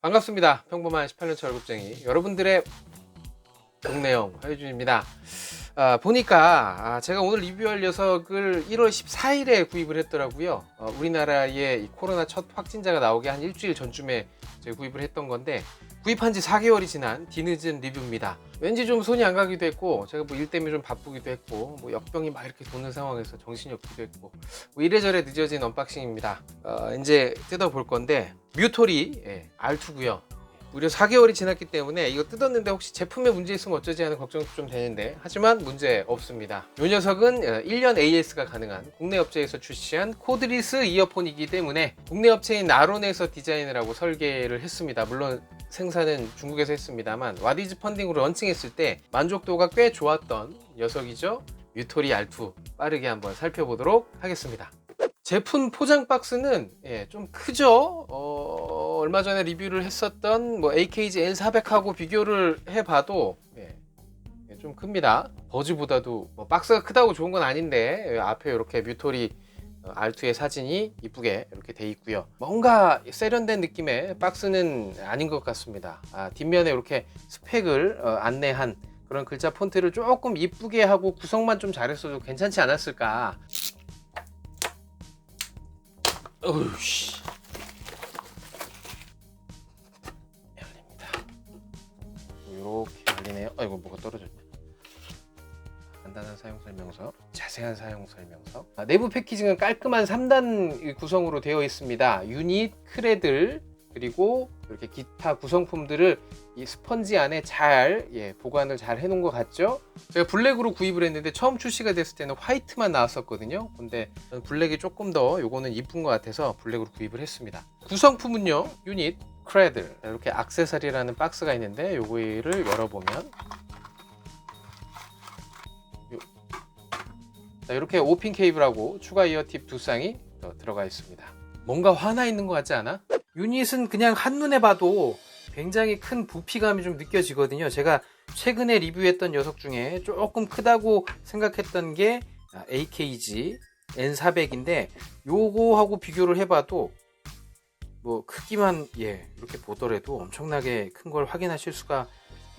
반갑습니다. 평범한 18년차 월급쟁이 여러분들의 동네형 화유준입니다. 보니까 제가 오늘 리뷰할 녀석을 1월 14일에 구입을 했더라고요. 우리나라에 이 코로나 첫 확진자가 나오기 한 일주일 전쯤에 제가 구입을 했던 건데, 구입한 지 4개월이 지난 뒤늦은 리뷰입니다. 왠지 좀 손이 안 가기도 했고, 제가 뭐 일 때문에 좀 바쁘기도 했고, 뭐 역병이 막 이렇게 도는 상황에서 정신이 없기도 했고, 뭐 이래저래 늦어진 언박싱입니다. 이제 뜯어볼 건데, 뮤토리 R2고요. 무려 4개월이 지났기 때문에 이거 뜯었는데 혹시 제품에 문제 있으면 어쩌지 하는 걱정도 좀 되는데, 하지만 문제 없습니다. 이 녀석은 1년 AS가 가능한 국내 업체에서 출시한 코드리스 이어폰이기 때문에 국내 업체인 나론에서 디자인을 하고 설계를 했습니다. 물론 생산은 중국에서 했습니다만, 와디즈 펀딩으로 런칭했을 때 만족도가 꽤 좋았던 녀석이죠. 뮤토리 R2 빠르게 한번 살펴보도록 하겠습니다. 제품 포장 박스는 좀 크죠. 얼마 전에 리뷰를 했었던 뭐 AKG N400하고 비교를 해봐도 좀 큽니다. 버즈보다도 뭐 박스가 크다고 좋은 건 아닌데, 앞에 이렇게 뮤토리 R2의 사진이 이쁘게 이렇게 돼 있고요. 뭔가 세련된 느낌의 박스는 아닌 것 같습니다. 뒷면에 이렇게 스펙을 안내한 그런 글자 폰트를 조금 이쁘게 하고 구성만 좀 잘했어도 괜찮지 않았을까. 어우씨, 열립니다. 이렇게 열리네요. 아이고, 뭐가 떨어졌네. 간단한 사용 설명서, 자세한 사용 설명서. 내부 패키징은 깔끔한 3단 구성으로 되어 있습니다. 유닛, 크레들, 그리고 이렇게 기타 구성품들을 이 스펀지 안에 잘 보관을 잘 해놓은 것 같죠? 제가 블랙으로 구입을 했는데 처음 출시가 됐을 때는 화이트만 나왔었거든요. 근데 블랙이 조금 더 요거는 이쁜 것 같아서 블랙으로 구입을 했습니다. 구성품은요, 유닛, 크레들, 이렇게 액세서리라는 박스가 있는데 요거를 열어보면 이렇게 오핀 케이블하고 추가 이어 팁 두 쌍이 들어가 있습니다. 뭔가 화나 있는 것 같지 않아? 유닛은 그냥 한눈에 봐도 굉장히 큰 부피감이 좀 느껴지거든요. 제가 최근에 리뷰했던 녀석 중에 조금 크다고 생각했던 게 AKG N400인데, 요거하고 비교를 해봐도 뭐 크기만 이렇게 보더라도 엄청나게 큰 걸 확인하실 수가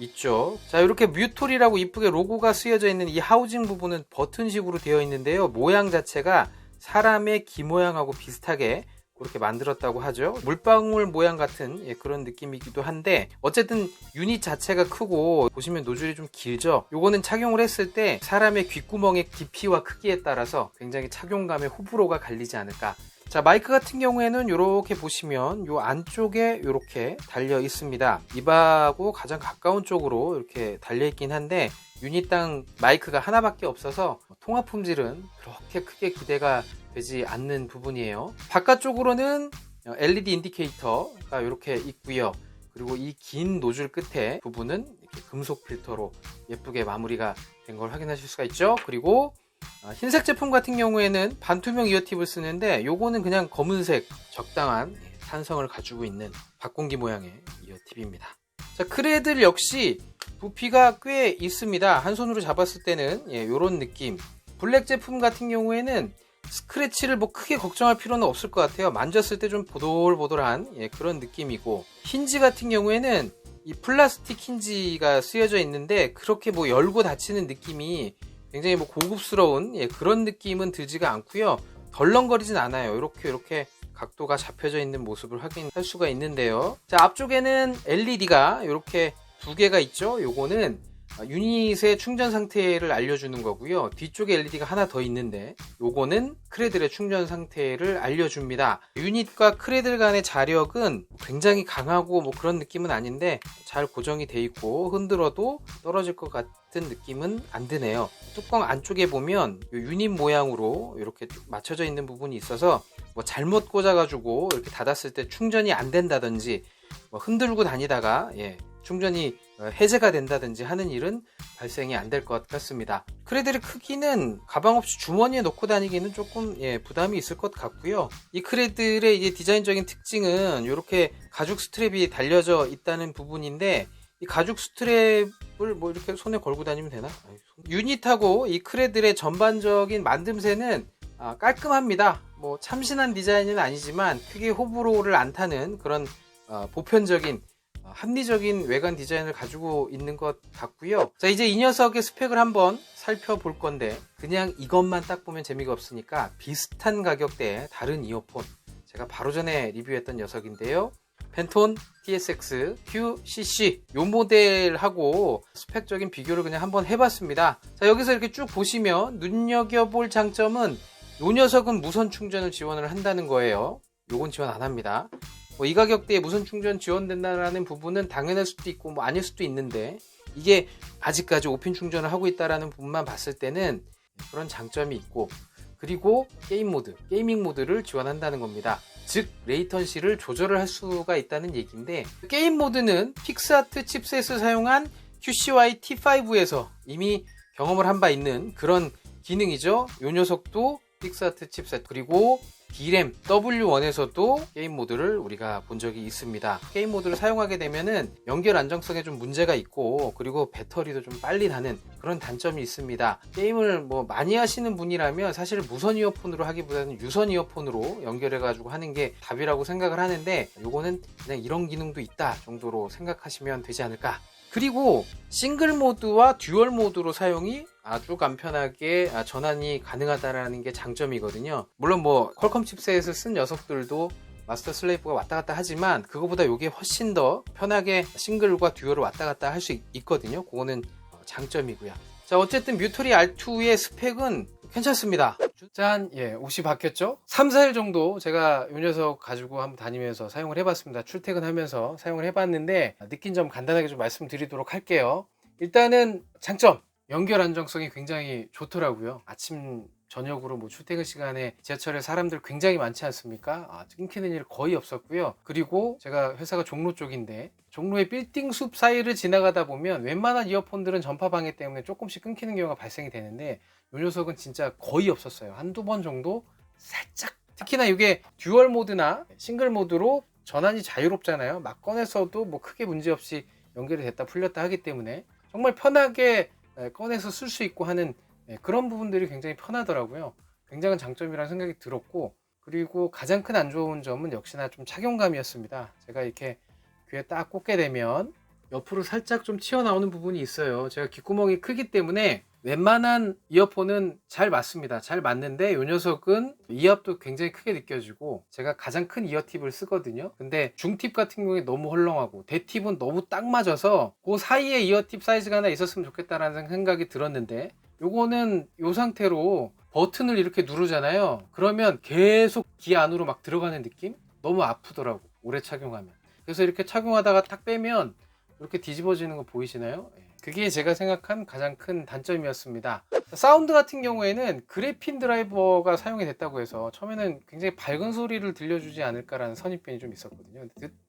있죠. 자, 이렇게 뮤토리라고 이쁘게 로고가 쓰여져 있는 이 하우징 부분은 버튼식으로 되어 있는데요. 모양 자체가 사람의 귀 모양하고 비슷하게 그렇게 만들었다고 하죠. 물방울 모양 같은 그런 느낌이기도 한데, 어쨌든 유닛 자체가 크고 보시면 노즐이 좀 길죠. 요거는 착용을 했을 때 사람의 귓구멍의 깊이와 크기에 따라서 굉장히 착용감의 호불호가 갈리지 않을까. 자, 마이크 같은 경우에는 이렇게 보시면 요 안쪽에 이렇게 달려 있습니다. 입하고 가장 가까운 쪽으로 이렇게 달려 있긴 한데, 유닛당 마이크가 하나밖에 없어서 통화 품질은 그렇게 크게 기대가 되지 않는 부분이에요. 바깥쪽으로는 LED 인디케이터가 이렇게 있고요. 그리고 이 긴 노즐 끝에 부분은 이렇게 금속 필터로 예쁘게 마무리가 된 걸 확인하실 수가 있죠. 그리고 흰색 제품 같은 경우에는 반투명 이어팁을 쓰는데, 요거는 그냥 검은색 적당한 탄성을 가지고 있는 박공기 모양의 이어팁입니다. 자, 크레들 역시 부피가 꽤 있습니다. 한 손으로 잡았을 때는 요런 느낌. 블랙 제품 같은 경우에는 스크래치를 뭐 크게 걱정할 필요는 없을 것 같아요. 만졌을 때 좀 보돌보돌한 그런 느낌이고, 힌지 같은 경우에는 이 플라스틱 힌지가 쓰여져 있는데 그렇게 뭐 열고 닫히는 느낌이 굉장히 뭐 고급스러운 그런 느낌은 들지가 않고요. 덜렁거리진 않아요. 이렇게 각도가 잡혀져 있는 모습을 확인할 수가 있는데요. 자, 앞쪽에는 LED가 이렇게 두 개가 있죠. 요거는 유닛의 충전 상태를 알려주는 거고요. 뒤쪽에 LED가 하나 더 있는데, 요거는 크레들의 충전 상태를 알려줍니다. 유닛과 크레들 간의 자력은 굉장히 강하고 뭐 그런 느낌은 아닌데, 잘 고정이 돼 있고 흔들어도 떨어질 것 같은 느낌은 안 드네요. 뚜껑 안쪽에 보면 유닛 모양으로 이렇게 맞춰져 있는 부분이 있어서 뭐 잘못 꽂아가지고 이렇게 닫았을 때 충전이 안 된다든지, 뭐 흔들고 다니다가 충전이 해제가 된다든지 하는 일은 발생이 안 될 것 같습니다. 크레들의 크기는 가방 없이 주머니에 넣고 다니기는 조금 부담이 있을 것 같고요. 이 크레들의 이제 디자인적인 특징은 이렇게 가죽 스트랩이 달려져 있다는 부분인데, 이 가죽 스트랩을 뭐 이렇게 손에 걸고 다니면 되나? 유닛하고 이 크레들의 전반적인 만듦새는 깔끔합니다. 뭐 참신한 디자인은 아니지만 크게 호불호를 안 타는 그런 보편적인 합리적인 외관 디자인을 가지고 있는 것 같고요. 자, 이제 이 녀석의 스펙을 한번 살펴볼 건데 그냥 이것만 딱 보면 재미가 없으니까 비슷한 가격대의 다른 이어폰, 제가 바로 전에 리뷰했던 녀석인데요. 펜톤 TSX QCC 이 모델하고 스펙적인 비교를 그냥 한번 해봤습니다. 자, 여기서 이렇게 쭉 보시면 눈여겨볼 장점은 이 녀석은 무선 충전을 지원을 한다는 거예요. 요건 지원 안 합니다. 이 가격대에 무선 충전 지원된다는 부분은 당연할 수도 있고 뭐 아닐 수도 있는데, 이게 아직까지 5핀 충전을 하고 있다는 부분만 봤을 때는 그런 장점이 있고, 그리고 게이밍 모드를 지원한다는 겁니다. 즉 레이턴시를 조절을 할 수가 있다는 얘기인데, 게임 모드는 픽스아트 칩셋을 사용한 QCY T5에서 이미 경험을 한 바 있는 그런 기능이죠. 이 녀석도 픽스아트 칩셋, 그리고 D램 W1에서도 게임 모드를 우리가 본 적이 있습니다. 게임 모드를 사용하게 되면은 연결 안정성에 좀 문제가 있고, 그리고 배터리도 좀 빨리 나는 그런 단점이 있습니다. 게임을 뭐 많이 하시는 분이라면 사실 무선 이어폰으로 하기보다는 유선 이어폰으로 연결해 가지고 하는 게 답이라고 생각을 하는데, 요거는 그냥 이런 기능도 있다 정도로 생각하시면 되지 않을까. 그리고 싱글 모드와 듀얼 모드로 사용이 아주 간편하게 전환이 가능하다는 게 장점이거든요. 물론 뭐 퀄컴 칩셋을 쓴 녀석들도 마스터 슬레이브가 왔다 갔다 하지만 그거보다 이게 훨씬 더 편하게 싱글과 듀얼을 왔다 갔다 할 수 있거든요. 그거는 장점이고요. 자, 어쨌든 뮤토리 R2의 스펙은 괜찮습니다. 짠, 옷이 바뀌었죠? 3, 4일 정도 제가 이 녀석 가지고 한번 다니면서 사용을 해봤습니다. 출퇴근하면서 사용을 해봤는데 느낀 점 간단하게 좀 말씀드리도록 할게요. 일단은 장점, 연결 안정성이 굉장히 좋더라고요. 아침 저녁으로 뭐 출퇴근 시간에 지하철에 사람들 굉장히 많지 않습니까? 끊기는 일 거의 없었고요. 그리고 제가 회사가 종로 쪽인데 종로의 빌딩 숲 사이를 지나가다 보면 웬만한 이어폰들은 전파 방해 때문에 조금씩 끊기는 경우가 발생이 되는데, 이 녀석은 진짜 거의 없었어요. 한두 번 정도 살짝, 특히나 이게 듀얼 모드나 싱글 모드로 전환이 자유롭잖아요. 막 꺼내서도 뭐 크게 문제없이 연결이 됐다 풀렸다 하기 때문에 정말 편하게 꺼내서 쓸 수 있고 하는 그런 부분들이 굉장히 편하더라고요. 굉장한 장점이라는 생각이 들었고, 그리고 가장 큰 안 좋은 점은 역시나 좀 착용감이었습니다. 제가 이렇게 귀에 딱 꽂게 되면 옆으로 살짝 좀 튀어나오는 부분이 있어요. 제가 귓구멍이 크기 때문에 웬만한 이어폰은 잘 맞습니다. 잘 맞는데 이 녀석은 이압도 굉장히 크게 느껴지고, 제가 가장 큰 이어팁을 쓰거든요. 근데 중팁 같은 경우에 너무 헐렁하고 대팁은 너무 딱 맞아서 그 사이에 이어팁 사이즈가 하나 있었으면 좋겠다라는 생각이 들었는데, 요거는 요 상태로 버튼을 이렇게 누르잖아요. 그러면 계속 귀 안으로 막 들어가는 느낌? 너무 아프더라고, 오래 착용하면. 그래서 이렇게 착용하다가 탁 빼면 이렇게 뒤집어지는 거 보이시나요? 그게 제가 생각한 가장 큰 단점이었습니다. 사운드 같은 경우에는 그래핀 드라이버가 사용이 됐다고 해서 처음에는 굉장히 밝은 소리를 들려주지 않을까라는 선입견이 좀 있었거든요.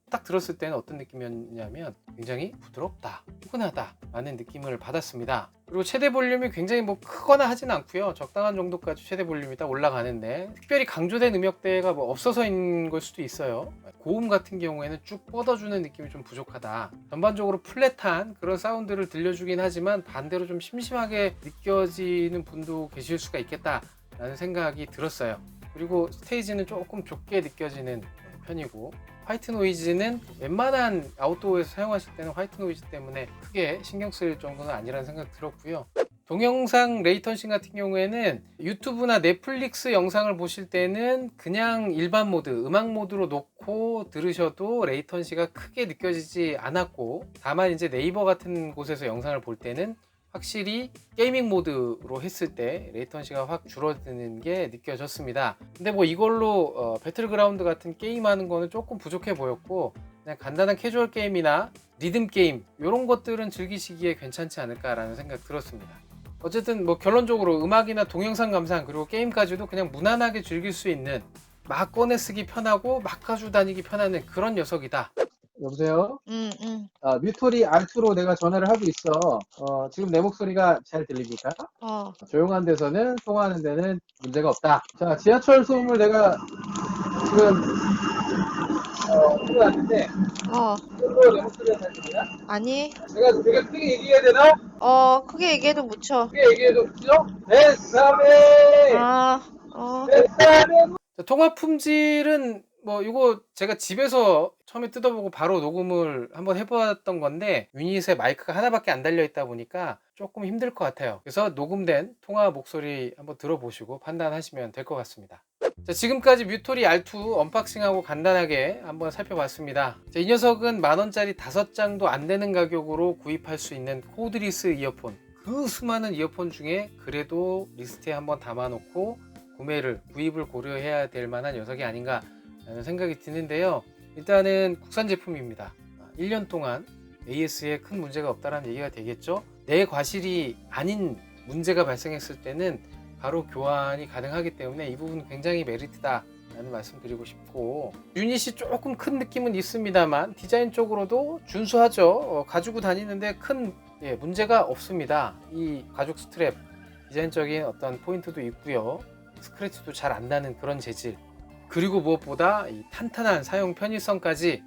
딱 들었을 때는 어떤 느낌이었냐면 굉장히 부드럽다, 포근하다 라는 느낌을 받았습니다. 그리고 최대 볼륨이 굉장히 뭐 크거나 하진 않고요. 적당한 정도까지 최대 볼륨이 딱 올라가는데, 특별히 강조된 음역대가 뭐 없어서인 걸 수도 있어요. 고음 같은 경우에는 쭉 뻗어주는 느낌이 좀 부족하다. 전반적으로 플랫한 그런 사운드를 들려주긴 하지만 반대로 좀 심심하게 느껴지는 분도 계실 수가 있겠다 라는 생각이 들었어요. 그리고 스테이지는 조금 좁게 느껴지는 편이고, 화이트 노이즈는 웬만한 아웃도어에서 사용하실 때는 화이트 노이즈 때문에 크게 신경 쓸 정도는 아니라는 생각이 들었고요. 동영상 레이턴싱 같은 경우에는 유튜브나 넷플릭스 영상을 보실 때는 그냥 일반 모드, 음악 모드로 놓고 들으셔도 레이턴시가 크게 느껴지지 않았고, 다만 이제 네이버 같은 곳에서 영상을 볼 때는 확실히 게이밍 모드로 했을 때 레이턴시가 확 줄어드는 게 느껴졌습니다. 근데 뭐 이걸로 배틀그라운드 같은 게임 하는 거는 조금 부족해 보였고, 그냥 간단한 캐주얼 게임이나 리듬 게임 이런 것들은 즐기시기에 괜찮지 않을까라는 생각 들었습니다. 어쨌든 뭐 결론적으로 음악이나 동영상 감상 그리고 게임까지도 그냥 무난하게 즐길 수 있는, 막 꺼내 쓰기 편하고 막 가지고 다니기 편한 그런 녀석이다. 여보세요? 응. 뮤토리 R2로 내가 전화를 하고 있어. 지금 내 목소리가 잘 들립니까? 조용한 데서는, 통화하는 데는 문제가 없다. 자, 지하철 소음을 내가 지금 듣고 왔는데, 내 목소리가 잘 들리나? 아니, 내가 되게 크게 얘기해야 되나? 크게 얘기해도 묻혀. 크게 얘기해도 그죠? 뱃삼에! 뱃삼에! 통화 품질은 뭐 이거 제가 집에서 처음에 뜯어보고 바로 녹음을 한번 해보았던 건데 유닛에 마이크가 하나밖에 안 달려 있다 보니까 조금 힘들 것 같아요. 그래서 녹음된 통화 목소리 한번 들어보시고 판단하시면 될 것 같습니다. 자, 지금까지 뮤토리 R2 언박싱하고 간단하게 한번 살펴봤습니다. 자, 이 녀석은 만원짜리 5장도 안 되는 가격으로 구입할 수 있는 코드리스 이어폰, 그 수많은 이어폰 중에 그래도 리스트에 한번 담아놓고 구입을 고려해야 될 만한 녀석이 아닌가 라는 생각이 드는데요. 일단은 국산 제품입니다. 1년 동안 AS에 큰 문제가 없다라는 얘기가 되겠죠. 내 과실이 아닌 문제가 발생했을 때는 바로 교환이 가능하기 때문에 이 부분 굉장히 메리트다 라는 말씀 드리고 싶고, 유닛이 조금 큰 느낌은 있습니다만 디자인적으로도 준수하죠. 가지고 다니는데 큰 문제가 없습니다. 이 가죽 스트랩 디자인적인 어떤 포인트도 있고요, 스크래치도 잘 안 나는 그런 재질, 그리고 무엇보다 이 탄탄한 사용 편의성까지,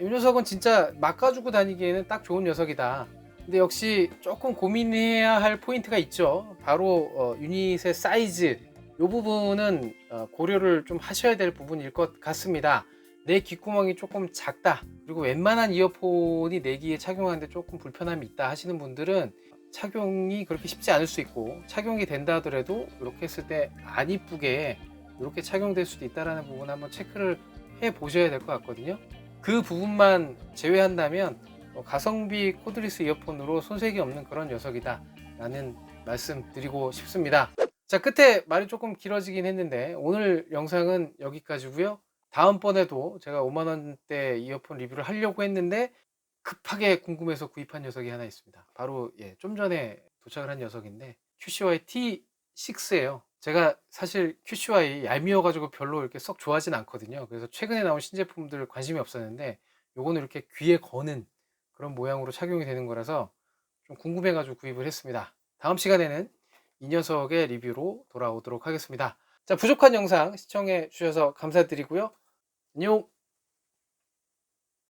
이 녀석은 진짜 막 가지고 다니기에는 딱 좋은 녀석이다. 근데 역시 조금 고민해야 할 포인트가 있죠. 바로 유닛의 사이즈, 이 부분은 고려를 좀 하셔야 될 부분일 것 같습니다. 내 귓구멍이 조금 작다, 그리고 웬만한 이어폰이 내 귀에 착용하는데 조금 불편함이 있다 하시는 분들은 착용이 그렇게 쉽지 않을 수 있고, 착용이 된다 하더라도 이렇게 했을 때 안 이쁘게 이렇게 착용될 수도 있다는 부분 한번 체크를 해 보셔야 될 것 같거든요. 그 부분만 제외한다면 가성비 코드리스 이어폰으로 손색이 없는 그런 녀석이다 라는 말씀 드리고 싶습니다. 자, 끝에 말이 조금 길어지긴 했는데 오늘 영상은 여기까지고요. 다음번에도 제가 5만원대 이어폰 리뷰를 하려고 했는데 급하게 궁금해서 구입한 녀석이 하나 있습니다. 바로 좀 전에 도착을 한 녀석인데 QCY T6예요. 제가 사실 QCY 얄미워 가지고 별로 이렇게 썩 좋아하진 않거든요. 그래서 최근에 나온 신제품들 관심이 없었는데 요거는 이렇게 귀에 거는 그런 모양으로 착용이 되는 거라서 좀 궁금해 가지고 구입을 했습니다. 다음 시간에는 이 녀석의 리뷰로 돌아오도록 하겠습니다. 자, 부족한 영상 시청해 주셔서 감사드리고요. 안녕.